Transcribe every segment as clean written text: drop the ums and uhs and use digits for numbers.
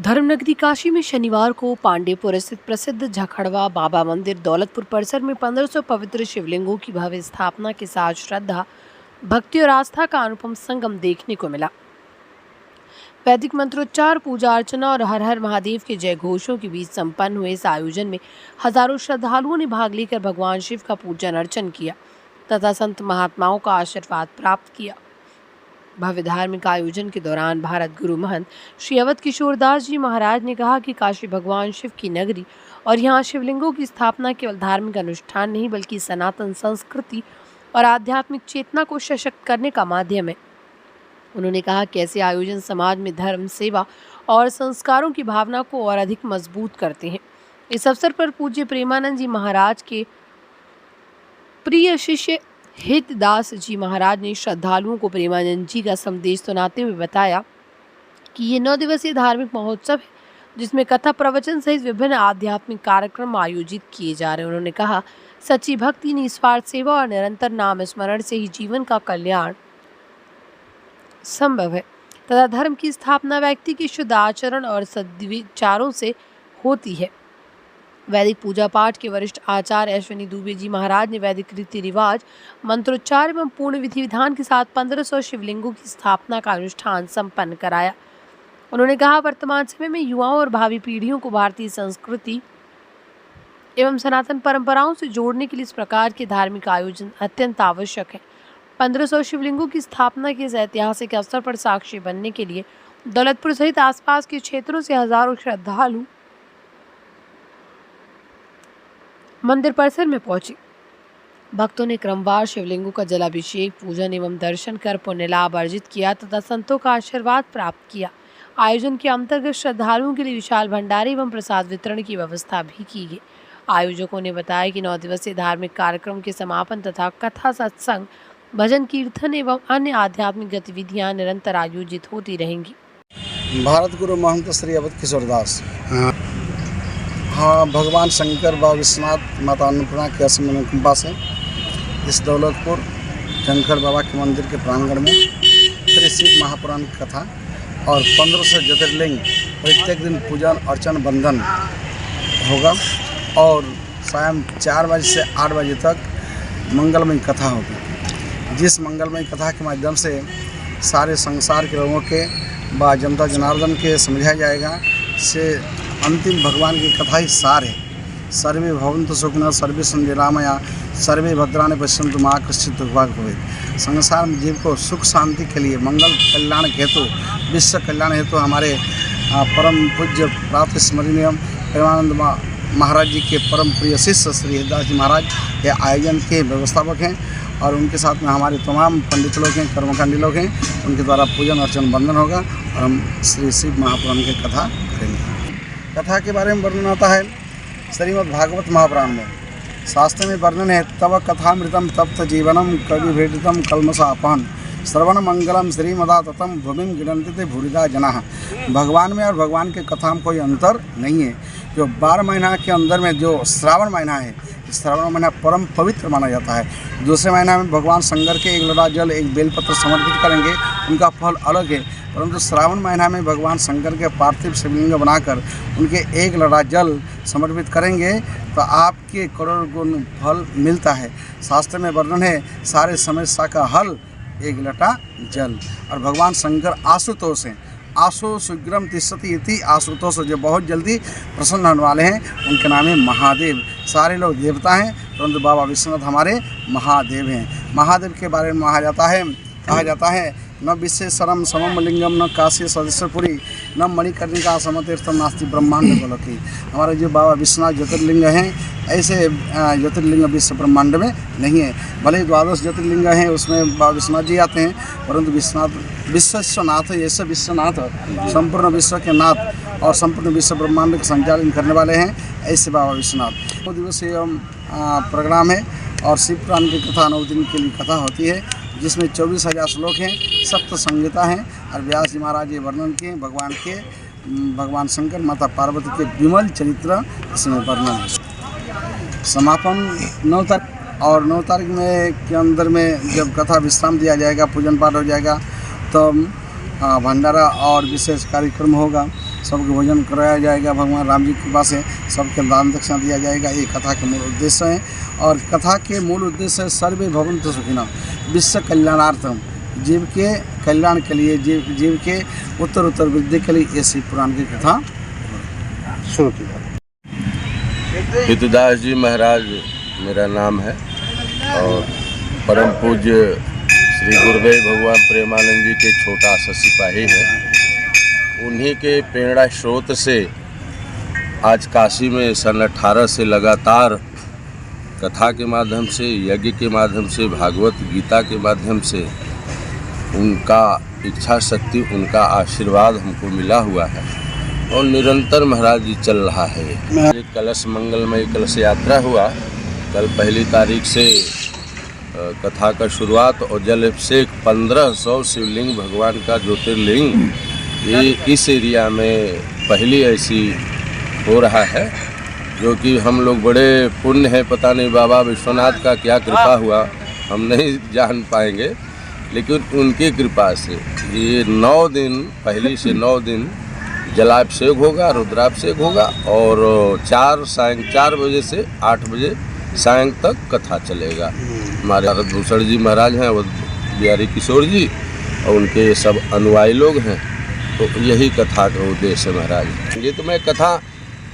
धर्मनगरी काशी में शनिवार को पांडेयपुर स्थित प्रसिद्ध झखड़वा बाबा मंदिर दौलतपुर परिसर में 1500 पवित्र शिवलिंगों की भव्य स्थापना के साथ श्रद्धा, भक्ति और आस्था का अनुपम संगम देखने को मिला। वैदिक मंत्रोच्चार, पूजा अर्चना और हर हर महादेव के जय घोषों के बीच संपन्न हुए इस आयोजन में हजारों श्रद्धालुओं ने भाग लेकर भगवान शिव का पूजन अर्चन किया तथा संत महात्माओं का आशीर्वाद प्राप्त किया। भव्य धार्मिक आयोजन के दौरान भारत गुरु महंत श्री अवध किशोर दास जी महाराज ने कहा कि काशी भगवान शिव की नगरी और यहाँ शिवलिंगों की स्थापना केवल धार्मिक अनुष्ठान नहीं बल्कि सनातन संस्कृति और आध्यात्मिक चेतना को सशक्त करने का माध्यम है। उन्होंने कहा कि ऐसे आयोजन समाज में धर्म, सेवा और संस्कारों की भावना को और अधिक मजबूत करते हैं। इस अवसर पर पूज्य प्रेमानंद जी महाराज के प्रिय शिष्य हितदास जी महाराज ने श्रद्धालुओं को प्रेमानंद जी का संदेश सुनाते हुए बताया कि ये 9 दिवसीय धार्मिक महोत्सव है जिसमें कथा, प्रवचन सहित विभिन्न आध्यात्मिक कार्यक्रम आयोजित किए जा रहे हैं। उन्होंने कहा, सच्ची भक्ति, निस्वार्थ सेवा और निरंतर नाम स्मरण से ही जीवन का कल्याण संभव है तथा धर्म की स्थापना व्यक्ति के शुद्ध आचरण और सद्विचारों से होती है। वैदिक पूजा पाठ के वरिष्ठ आचार्य अश्विनी दुबे जी महाराज ने वैदिक रीति रिवाज, मंत्रोच्चार एवं पूर्ण विधि विधान के साथ 1500 शिवलिंगों की स्थापना का अनुष्ठान संपन्न कराया। उन्होंने कहा, वर्तमान समय में युवाओं और भावी पीढ़ियों को भारतीय संस्कृति एवं सनातन परंपराओं से जोड़ने के लिए इस प्रकार के धार्मिक आयोजन अत्यंत आवश्यक है। 1500 शिवलिंगों की स्थापना के इस ऐतिहासिक अवसर पर साक्षी बनने के लिए दौलतपुर सहित आसपास के क्षेत्रों से हजारों श्रद्धालु मंदिर परिसर में पहुंचे। भक्तों ने क्रमवार शिवलिंगों का जलाभिषेक, पूजन एवं दर्शन कर पुण्य लाभ अर्जित किया तथा संतों का आशीर्वाद प्राप्त किया। आयोजन के अंतर्गत श्रद्धालुओं के लिए विशाल भंडारे एवं प्रसाद वितरण की व्यवस्था भी की गई। आयोजकों ने बताया कि 9 दिवसीय धार्मिक कार्यक्रम के समापन तथा कथा, सत्संग, भजन, कीर्तन एवं अन्य आध्यात्मिक गतिविधियां निरंतर आयोजित होती रहेंगी। भारत गुरु महंत श्री अवध किशोर दास भगवान शंकर, बाबा विश्वनाथ, माता अन्नपूर्णा के असीम कृपा से इस दौलतपुर शंकर बाबा के मंदिर के प्रांगण में श्री शिव महापुराण की कथा और 1500 ज्योतिर्लिंग प्रत्येक दिन पूजन अर्चन बंधन होगा और शाम 4 बजे से 8 बजे तक मंगलमय कथा होगी। जिस मंगलमय कथा के माध्यम से सारे संसार के लोगों के व जनता जनार्दन के समझाया जाएगा से अंतिम भगवान की कथा ही सार है। सर्वे भवन्तु सुखिनः, सर्वे सन्तु निरामया, सर्वे भद्राणि पश्यन्तु मा कश्चित् दुर्भाग् भवेत्। संसार में जीव को सुख शांति के लिए, मंगल कल्याण हेतु, विश्व कल्याण हेतु हमारे परम पूज्य प्रातः स्मरणीय प्रेमानंद महाराज जी के परम प्रिय शिष्य श्री हितदास जी महाराज ये आयोजन के व्यवस्थापक हैं और उनके साथ में हमारे तमाम पंडित लोग हैं, कर्मकांडी लोग हैं। उनके द्वारा पूजन अर्चन बंधन होगा और हम श्री शिव महापुराण की कथा करेंगे। कथा के बारे में वर्णन आता है श्रीमद् भागवत महापुराण में। शास्त्र में वर्णन है, तव कथामृतम तप्त जीवनम कवि भेदितम कल्मषापहन श्रवण मंगलम श्रीमदाततम भूमिम गिनन्ति ते भूरिदा जनाः। भगवान में और भगवान के कथा में कोई अंतर नहीं है। जो 12 महीना के अंदर में जो श्रावण महीना है, श्रावण महीना परम पवित्र माना जाता है। दूसरे महीना में भगवान शंकर के एक लोटा जल, एक बेलपत्र समर्पित करेंगे, उनका फल अलग है। परंतु श्रावण महीना में भगवान शंकर के पार्थिव शिवलिंग बनाकर उनके एक लोटा जल समर्पित करेंगे तो आपके करोड़ गुण फल मिलता है। शास्त्र में वर्णन है, सारे समस्या का हल एक लोटा जल। और भगवान शंकर आशुतोष हैं। आशु शीघ्रम तिष्ठति इति आशुतोष, जो बहुत जल्दी प्रसन्न होने वाले हैं, उनके नाम है महादेव। सारे लोग देवता हैं परंतु बाबा विश्वनाथ हमारे महादेव हैं। महादेव के बारे में कहा जाता है न विश्वेश्वरम समम लिंगम, न काशी सदस्यपुरी, न मणिकर्णिका समतीर्थम नास्ति ब्रह्मांड गोलकी। हमारे जो बाबा विश्वनाथ ज्योतिर्लिंग हैं, ऐसे ज्योतिर्लिंग विश्व ब्रह्मांड में नहीं है। भले ही 12 ज्योतिर्लिंग हैं, उसमें बाबा विश्वनाथ जी आते हैं, परंतु विश्वनाथ विश्वनाथ ऐसे विश्वनाथ संपूर्ण विश्व के नाथ और संपूर्ण विश्व ब्रह्मांड का संचालन करने वाले हैं, ऐसे बाबा विश्वनाथ। 2 दिवसीय प्रोग्राम है और शिव पुराण की कथा 9 दिन के लिए कथा होती है, जिसमें 24,000 श्लोक हैं, सप्त संहिता हैं और व्यास जी महाराज ये वर्णन किए भगवान शंकर, माता पार्वती के विमल चरित्र इसमें वर्णन है। समापन 9 तारीख और 9 तारीख में के अंदर में जब कथा विश्राम दिया जाएगा, पूजन पाठ हो जाएगा, तब भंडारा और विशेष कार्यक्रम होगा। सबको भोजन कराया जाएगा। भगवान राम जी की कृपा से सबके दान दक्षिणा दिया जाएगा। ये कथा के मूल उद्देश्य हैं। और कथा के मूल उद्देश्य है सर्वे भवन्तु सुखिनः, विश्व कल्याणार्थम, जीव के कल्याण के लिए, जीव के उत्तर उत्तर वृद्धि के लिए ये शिव पुराण की कथा शुरू की जाए। हितदास जी महाराज मेरा नाम है और परम पूज्य श्री गुरुदेव भगवान प्रेमानंद जी के छोटा सा सिपाही है। उन्हीं के प्रेरणा स्रोत से आज काशी में सन 18 से लगातार कथा के माध्यम से, यज्ञ के माध्यम से, भागवत गीता के माध्यम से उनका इच्छा शक्ति, उनका आशीर्वाद हमको मिला हुआ है और निरंतर महाराज जी चल रहा है। एक कलश मंगलमय कलश यात्रा हुआ कल 1 तारीख से कथा का शुरुआत और जल अभिषेक 1500 शिवलिंग भगवान का ज्योतिर्लिंग ये इस एरिया में पहली ऐसी हो रहा है, जो कि हम लोग बड़े पुण्य है। पता नहीं बाबा विश्वनाथ का क्या कृपा हुआ हम नहीं जान पाएंगे, लेकिन उनकी कृपा से ये 9 दिन, पहली से 9 दिन जलाभिषेक होगा, रुद्राभिषेक होगा और सायं 4 बजे से 8 बजे सायं तक कथा चलेगा। हमारे भारत भूषण जी महाराज हैं, वो बिहारी किशोर जी और उनके ये सब अनुयायी लोग हैं। तो यही कथा का उद्देश्य है महाराज। संगीत में कथा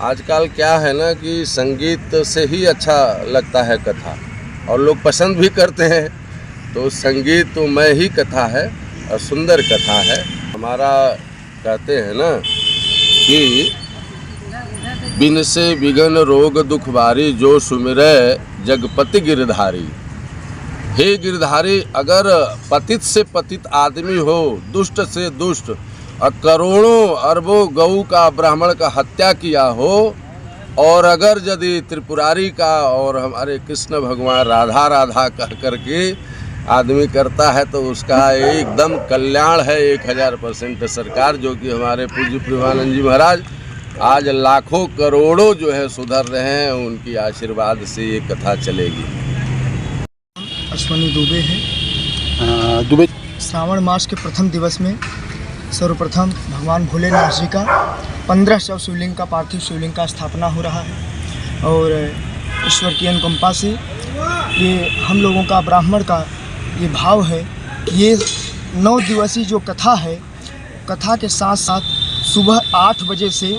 आजकल क्या है ना कि संगीत से ही अच्छा लगता है कथा और लोग पसंद भी करते हैं। तो संगीत तो मैं ही कथा है और सुंदर कथा है। हमारा कहते हैं ना कि बिन से विघन रोग दुख भारी, जो सुमिरै जगपति गिरधारी। हे गिरधारी, अगर पतित से पतित आदमी हो, दुष्ट से दुष्ट, और करोड़ों अरबों गऊ का ब्राह्मण का हत्या किया हो, और अगर यदि त्रिपुरारी का और हमारे कृष्ण भगवान राधा राधा कह करके आदमी करता है तो उसका एकदम कल्याण है 1000% सरकार, जो कि हमारे पूज्य प्रेमानंद जी महाराज आज लाखों करोड़ों जो है सुधर रहे हैं। उनकी आशीर्वाद से ये कथा चलेगी। अश्वनी दुबे है। दुबे श्रावण मास के प्रथम दिवस में सर्वप्रथम भगवान भोलेनाथ जी का 1500 शिवलिंग का पार्थिव शिवलिंग का स्थापना हो रहा है और ईश्वर की अनुकंपा से ये हम लोगों का ब्राह्मण का ये भाव है कि ये 9 दिवसीय जो कथा है, कथा के साथ साथ सुबह 8 बजे से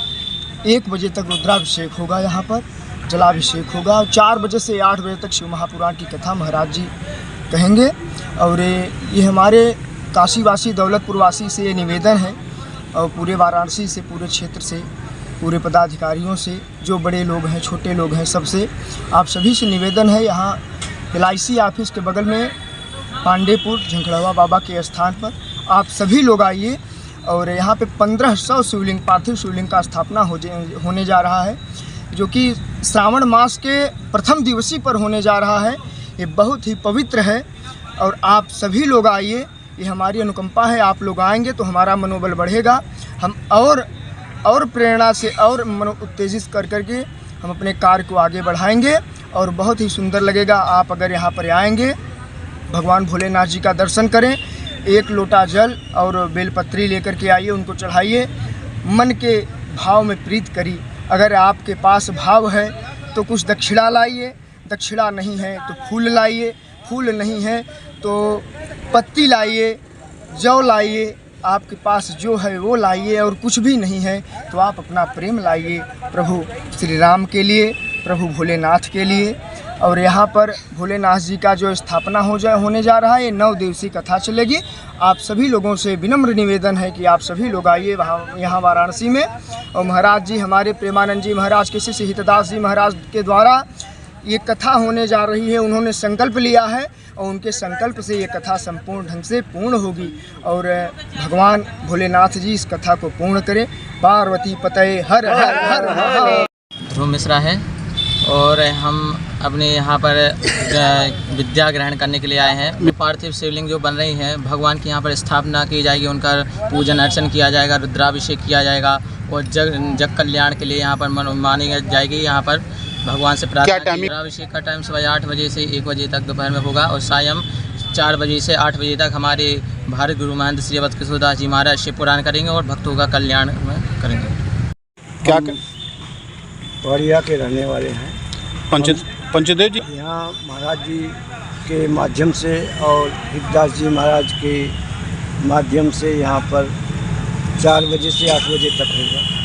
1 बजे तक रुद्राभिषेक होगा, यहाँ पर जलाभिषेक होगा और 4 बजे से 8 बजे तक शिव महापुराण की कथा महाराज जी कहेंगे। और ये हमारे काशीवासी दौलतपुर वासी से ये निवेदन है और पूरे वाराणसी से, पूरे क्षेत्र से, पूरे पदाधिकारियों से, जो बड़े लोग हैं, छोटे लोग हैं, सबसे आप सभी से निवेदन है, यहाँ LIC ऑफिस के बगल में पांडेपुर झंखड़वा बाबा के स्थान पर आप सभी लोग आइए और यहाँ पे 1500 शिवलिंग, पार्थिव शिवलिंग का स्थापना होने जा रहा है, जो कि श्रावण मास के प्रथम दिवसी पर होने जा रहा है। ये बहुत ही पवित्र है और आप सभी लोग आइए, ये हमारी अनुकंपा है। आप लोग आएंगे तो हमारा मनोबल बढ़ेगा, हम और प्रेरणा से और मनो उत्तेजित कर करके हम अपने कार्य को आगे बढ़ाएंगे और बहुत ही सुंदर लगेगा। आप अगर यहाँ पर आएंगे, भगवान भोलेनाथ जी का दर्शन करें, 1 लोटा जल और बेलपत्री लेकर के आइए, उनको चढ़ाइए, मन के भाव में प्रीत करिए। अगर आपके पास भाव है तो कुछ दक्षिणा लाइए, दक्षिणा नहीं है तो फूल लाइए, फूल नहीं है तो पत्ती लाइए, जौ लाइए, आपके पास जो है वो लाइए, और कुछ भी नहीं है तो आप अपना प्रेम लाइए प्रभु श्री राम के लिए, प्रभु भोलेनाथ के लिए। और यहाँ पर भोलेनाथ जी का जो स्थापना होने जा रहा है, ये 9 दिवसीय कथा चलेगी। आप सभी लोगों से विनम्र निवेदन है कि आप सभी लोग आइए यहाँ वाराणसी में। और महाराज जी, हमारे प्रेमानंद जी महाराज के शिष्य हितदास जी महाराज के द्वारा ये कथा होने जा रही है। उन्होंने संकल्प लिया है और उनके संकल्प से ये कथा संपूर्ण ढंग से पूर्ण होगी और भगवान भोलेनाथ जी इस कथा को पूर्ण करें। पार्वती पतये हर हर हर हर। ध्रुव मिश्रा है और हम अपने यहाँ पर विद्या ग्रहण करने के लिए आए हैं। पार्थिव शिवलिंग जो बन रही हैं, भगवान की यहाँ पर स्थापना की जाएगी, उनका पूजन अर्चन किया जाएगा, रुद्राभिषेक किया जाएगा और जग कल्याण के लिए यहाँ पर मानी जाएगी। यहाँ पर भगवान से प्रार्थना। रुद्राभिषेक का टाइम सुबह 8 बजे से 1 बजे तक दोपहर में होगा और सायं 4 बजे से 8 बजे तक हमारे भारत गुरु महेंद्र श्री अवध किशोरदास जी महाराज शिव पुराण करेंगे और भक्तों का कल्याण करेंगे। क्या हम पहाड़िया के रहने वाले हैं। पंचदेव जी यहाँ महाराज जी के माध्यम से और हितदास जी महाराज के माध्यम से यहाँ पर 4 बजे से 8 बजे तक होगा।